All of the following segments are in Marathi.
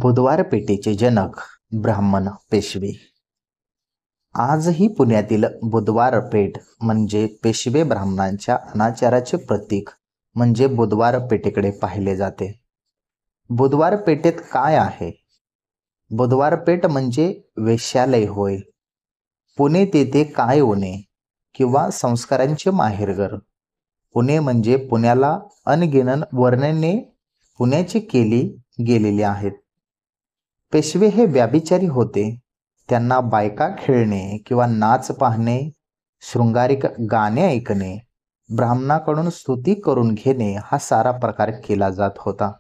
बुधवार पेठेचे जनक ब्राह्मण पेशवे. आजही पुण्यातील बुधवार पेठ म्हणजे पेशवे ब्राह्मणांच्या अनाचाराचे प्रतीक म्हणजे बुधवार पेठेकडे पाहिले जाते. बुधवार पेठेत काय आहे? बुधवार पेठ म्हणजे वेश्यालय होय. पुणे तेथे काय उणे किंवा संस्कारांचे माहेरघर. पुणे म्हणजे पुण्याला अनगिनन वर्णने पुण्याची केली गेलेली आहेत. पेशवे हे व्याभिचारी होते. त्यांना बायका खेळणे किंवा नाच पाहणे, शृंगारिक गाणे ऐकणे, ब्राह्मणाकडून स्तुती करून घेणे हा सारा प्रकार केला जात होता.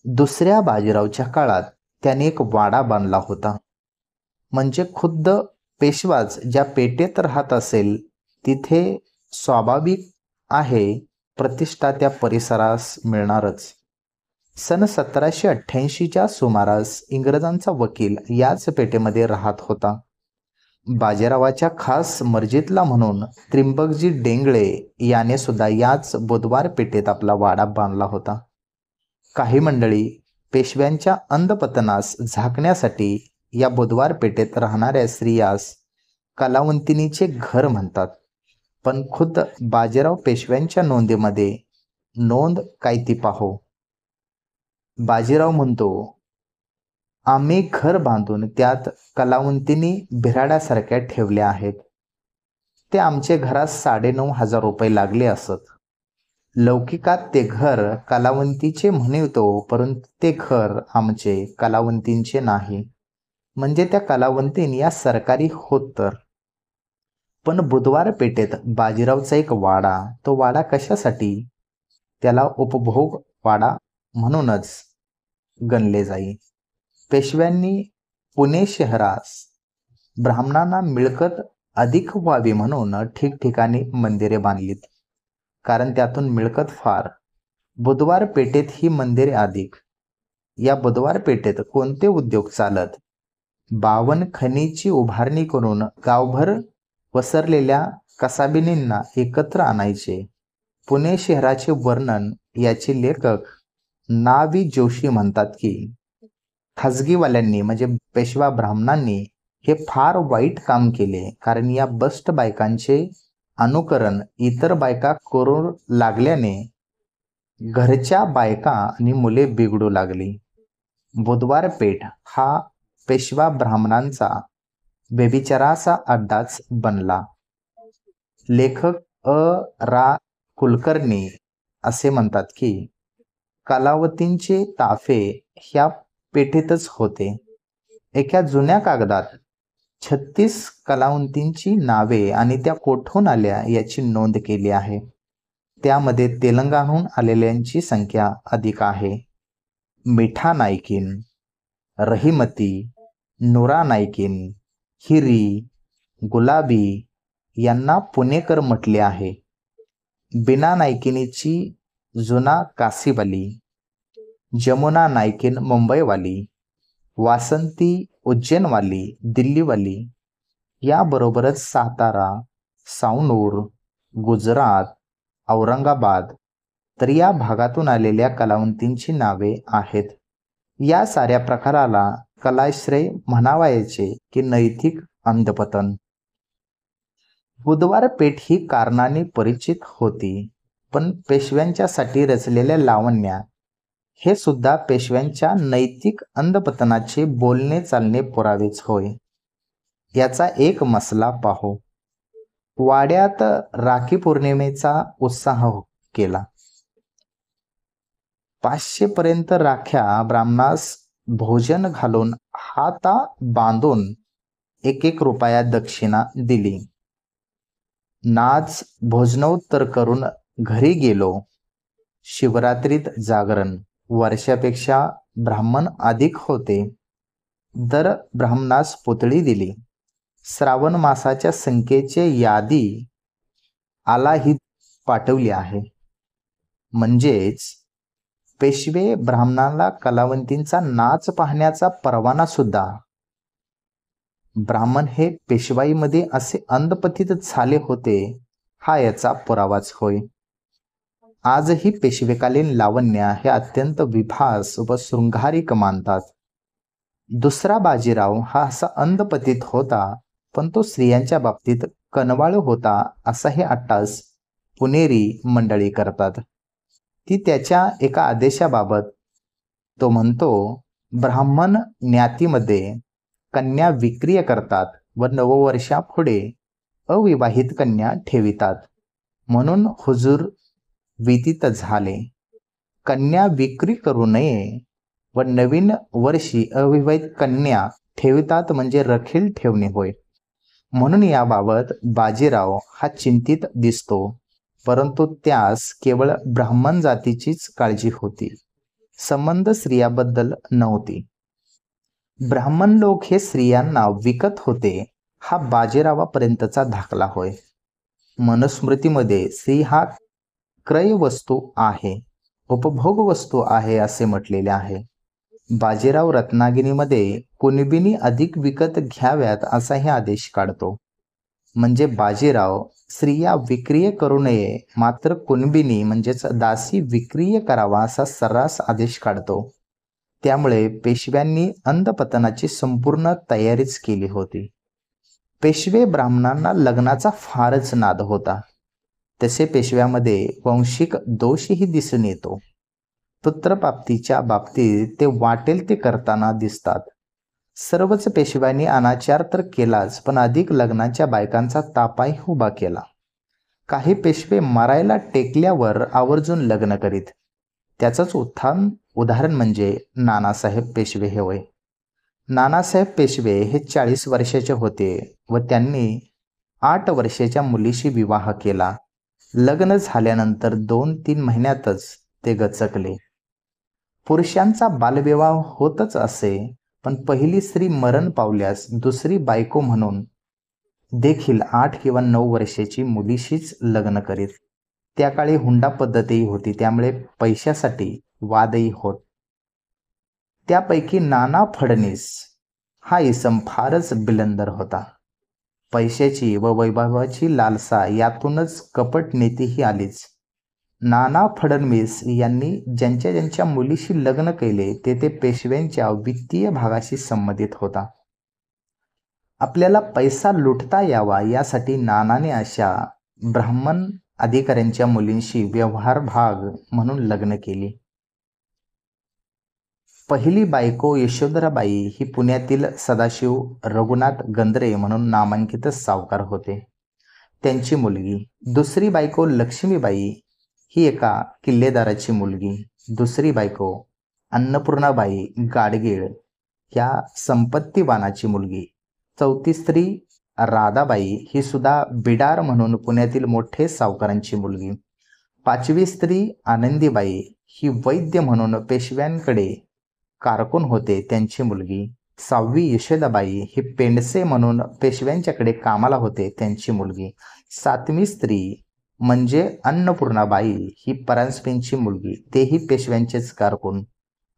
दुसऱ्या बाजीरावच्या काळात त्याने एक वाडा बांधला होता. म्हणजे खुद्द पेशवाच ज्या पेठेत राहत असेल तिथे स्वाभाविक आहे प्रतिष्ठा त्या परिसरास मिळणारच. सन 1788च्या सुमारास इंग्रजांचा वकील याच पेठेमध्ये राहत होता. बाजीरावाच्या खास मर्जीतला म्हणून त्रिंबकजी डेंगळे याने सुद्धा याच बुधवार पेठेत आपला वाडा बांधला होता. काही मंडळी पेशव्यांच्या अंधपतनास झाकण्यासाठी या बुधवार पेठेत राहणाऱ्या स्त्रियास कलावंतिनीचे घर म्हणतात. पण खुद्द बाजीराव पेशव्यांच्या नोंदीमध्ये नोंद काय ती पाहो. बाजीराव म्हणतो, आम्ही घर बांधून त्यात कलावंतिनी बिराडासारख्या ठेवल्या आहेत. ते आमचे घरास 9,500 रुपये लागले असत. लौकिकात ते घर कलावंतीचे म्हणतो, परंतु ते घर आमचे कलावंतींचे नाही. म्हणजे त्या कलावंतीन या सरकारी होत तर. पण बुधवार पेठेत बाजीरावचा एक वाडा, तो वाडा कशासाठी? त्याला उपभोग वाडा म्हणूनच गणले जाई. पेशव्यांनी पुणे शहरास ब्राह्मणांना मिळकत अधिक व्हावी म्हणून ठिकठिकाणी मंदिरे बांधलीत. कारण त्यातून मिळकत फार. बुधवार पेठेत ही मंदिरे अधिक. या बुधवार पेठेत कोणते उद्योग चालत? 52 खणीची उभारणी करून गावभर वसरलेल्या कसाबिनींना एकत्र आणायचे. पुणे शहराचे वर्णन याचे लेखक ना.वी. जोशी म्हणतात की खाजगीवाल्यांनी म्हणजे पेशवा ब्राह्मणांनी हे फार वाईट काम केले. कारण या बस्ट बायकांचे अनुकरण इतर बायका करू लागल्याने घरच्या बायका आणि मुले बिघडू लागली. बुधवार पेठ हा पेशवा ब्राह्मणांचा व्यभिचाराचा अड्डाच बनला. लेखक रा. कुलकर्णी असे म्हणतात की कलावतींचे ताफे ह्या पेठेतच होते. एका जुन्या कागदात 36 कलावंतींची नावे आणि त्या कोठून आल्या याची नोंद केली आहे. त्यामध्ये तेलंगणाहून आलेल्यांची संख्या अधिक आहे. मिठा नायकीन, रहीमती, नुरा नायकीन, हिरी, गुलाबी यांना पुणेकर म्हटले आहे. बिना नायकिनीची जुना काशीवाली, जमुना नायकीन मुंबईवाली, वासंती उज्जैनवाली, दिल्लीवाली, याबरोबरच सातारा, सावनूर, गुजरात, औरंगाबाद तर या भागातून आलेल्या कलावंतींची नावे आहेत. या साऱ्या प्रकाराला कलाश्रय म्हणावायचे की नैतिक अंधपतन. बुधवार पेठ ही कारणाने परिचित होती. पण पेशव्यांच्यासाठी रचलेल्या लावण्या हे सुद्धा पेशव्यांच्या नैतिक अंधपतनाचे बोलणे चालणे पुरावेच होय. याचा एक मसला पाहू. वाड्यात राखी पौर्णिमेचा उत्साह केला. 500 पर्यंत राख्या ब्राह्मणास भोजन घालून हाता बांधून 1 रुपया दक्षिणा दिली. नाच भोजनोत्तर करून घरी गेलो. शिवरात्रीत जागरण. वर्षापेक्षा ब्राह्मण अधिक होते. दर ब्राह्मणास पुतळी दिली. श्रावण मासाच्या संख्येचे यादी आला ही पाठवली आहे. म्हणजेच पेशवे ब्राह्मणाला कलावंतींचा नाच पाहण्याचा परवाना सुद्धा. ब्राह्मण हे पेशवाईमध्ये असे अंधपतित झाले होते हा याचा पुरावाच होय. आजही पेशवेकालीन लावण्य हे अत्यंत विभास व शृंगारिक मानतात. दुसरा बाजीराव हा असा अंधपतीत होता, पण तो स्त्रियांच्या बाबतीत कनवाळू होता असा हे अट्टास पुणेरी मंडळी करतात. ती त्याच्या एका आदेशाबाबत तो म्हणतो, ब्राह्मण ज्ञातीमध्ये कन्या विक्रिय करतात व नववर्षापुढे अविवाहित कन्या ठेवितात, म्हणून हुजूर विदित झाले. कन्या विक्री करू नये व नवीन वर्षी अविवाहित कन्या ठेवितात म्हणजे रखील ठेवणे होय. म्हणून याबाबत बाजीराव हा चिंतित दिसतो, परंतु त्यास केवळ ब्राह्मण जातीचीच काळजी होती, संबंध स्त्रियाबद्दल नव्हती. ब्राह्मण लोक हे स्त्रियांना विकत होते हा बाजीरावापर्यंतचा धाकला होय. मनुस्मृतीमध्ये स्त्री हा क्रय वस्तू आहे, उपभोग वस्तू आहे असे म्हटलेले आहे. बाजीराव रत्नागिरीमध्ये कुणबिनी अधिक विकत घ्याव्यात असाही आदेश काढतो. म्हणजे बाजीराव स्त्रिया विक्रिय करू नये, मात्र कुणबिनी म्हणजेच दासी विक्रिय करावा असा सर्रास आदेश काढतो. त्यामुळे पेशव्यांनी अंधपतनाची संपूर्ण तयारीच केली होती. पेशवे ब्राह्मणांना लग्नाचा फारच नाद होता. तसे पेशव्यामध्ये वंशिक दोषही दिसून येतो. पुत्रप्राप्तीच्या बाबतीत ते वाटेल ते करताना दिसतात. सर्वच पेशव्यांनी अनाचार तर केलाच, पण अधिक लग्नाच्या बायकांचा तापाही उभा केला. काही पेशवे मरायला टेकल्यावर आवर्जून लग्न करीत. त्याचंच उदाहरण म्हणजे नानासाहेब पेशवे हे होय. नानासाहेब पेशवे हे 40 वर्षाचे होते व त्यांनी 8 वर्षाच्या मुलीशी विवाह केला. लग्न झाल्यानंतर 2-3 महिन्यातच ते गचकले. पुरुषांचा बालविवाह होतच असे, पण पहिली स्त्री मरण पावल्यास दुसरी बायको म्हणून देखील 8 किंवा 9 वर्षाची मुलीशीच लग्न करीत. त्या काळी हुंडा पद्धतीही होती, त्यामुळे पैशासाठी वादही होत. त्यापैकी नाना फडणीस हा इसम फारच बिलंदर होता. पैशाची व वैभवाची लालसा यातूनच कपट नीतीही आलीच. नाना फडणवीस यांनी ज्यांच्या ज्यांच्या मुलीशी लग्न केले ते पेशव्यांच्या वित्तीय भागाशी संबंधित होता. आपल्याला पैसा लुटता यावा यासाठी नानाने अशा ब्राह्मण अधिकाऱ्यांच्या मुलींशी व्यवहार भाग म्हणून लग्न केली. पहिली बायको यशोधराबाई ही पुण्यातील सदाशिव रघुनाथ गंद्रे म्हणून नामांकित सावकार होते, त्यांची मुलगी. दुसरी बायको लक्ष्मीबाई ही एका किल्लेदाराची मुलगी. दुसरी बायको अन्नपूर्णाबाई गाडगीळ या संपत्तीवानाची मुलगी. चौथी स्त्री राधाबाई ही सुद्धा बिडार म्हणून पुण्यातील मोठे सावकारांची मुलगी. पाचवी स्त्री आनंदीबाई ही वैद्य म्हणून पेशव्यांकडे कारकून होते, त्यांची मुलगी. 6वी यशोदाबाई ही पेंडसे म्हणून पेशव्यांच्याकडे कामाला होते, त्यांची मुलगी. 7वी स्त्री म्हणजे अन्नपूर्णाबाई ही परांजपेंची मुलगी, तेही पेशव्यांचेच कारकून.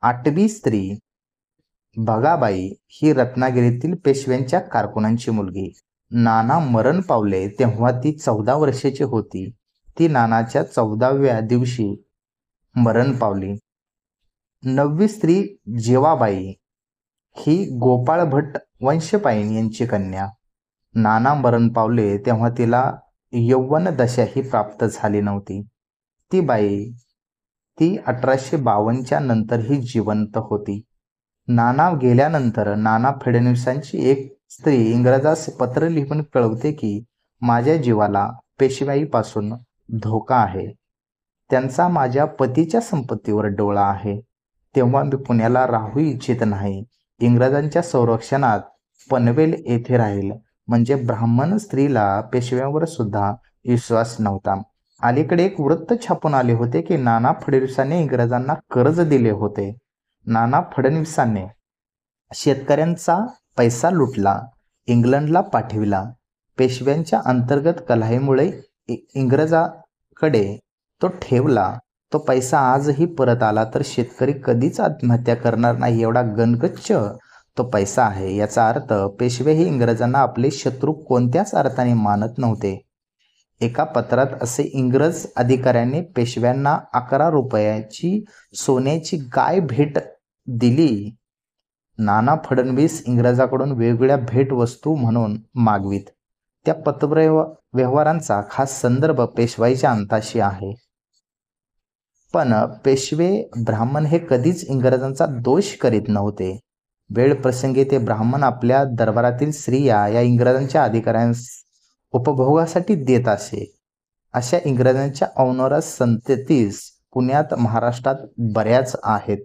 8वी स्त्री भगाबाई ही रत्नागिरीतील पेशव्यांच्या कारकुनांची मुलगी. नाना मरण पावले तेव्हा ती 14 वर्षाची होती. ती नानाच्या 14व्या दिवशी मरण पावली. 9वी स्त्री जेवाबाई ही गोपाळ भट्ट वंशपायन यांची कन्या. नाना मरण पावले तेव्हा तिला यौवन दशाही प्राप्त झाली नव्हती. ती बाई 1852च्या नंतरही जिवंत होती. नाना गेल्यानंतर नाना फडणवीसांची एक स्त्री इंग्रजास पत्र लिहून कळवते की माझ्या जीवाला पेशवाईपासून धोका आहे. त्यांचा माझ्या पतीच्या संपत्तीवर डोळा आहे. तेव्हा मी पुण्याला राहू इच्छित नाही. इंग्रजांच्या संरक्षणात पनवेल येथे राहील. म्हणजे ब्राह्मण स्त्रीला पेशव्यांवर सुद्धा विश्वास नव्हता. अलीकडे एक वृत्त छापून आले होते की नाना फडणवीसांनी इंग्रजांना कर्ज दिले होते. नाना फडणवीसांनी शेतकऱ्यांचा पैसा लुटला, इंग्लंडला पाठविला. पेशव्यांच्या अंतर्गत कलहामुळे इंग्रजाकडे तो ठेवला. तो पैसा आजही परत आला तर शेतकरी कधीच आत्महत्या करणार नाही, एवढा गणगच्च तो पैसा आहे. याचा अर्थ पेशवे हे इंग्रजांना आपले शत्रू कोणत्याच अर्थाने मानत नव्हते. एका पत्रात असे इंग्रज अधिकाऱ्याने पेशव्यांना 11 रुपयाची सोन्याची गाय भेट दिली. नाना फडणवीस इंग्रजाकडून वेगवेगळ्या भेटवस्तू म्हणून मागवीत. त्या पत्रव्यवहारांचा खास संदर्भ पेशवाईच्या अंताशी आहे. पण पेशवे ब्राह्मण हे कधीच इंग्रजांचा दोष करीत नव्हते. वेळ प्रसंगी ते ब्राह्मण आपल्या दरबारातील स्त्रिया या इंग्रजांच्या अधिकाऱ्यांस उपभोगासाठी देत असे. अशा इंग्रजांच्या अवनवरा संततीस पुण्यात महाराष्ट्रात बऱ्याच आहेत.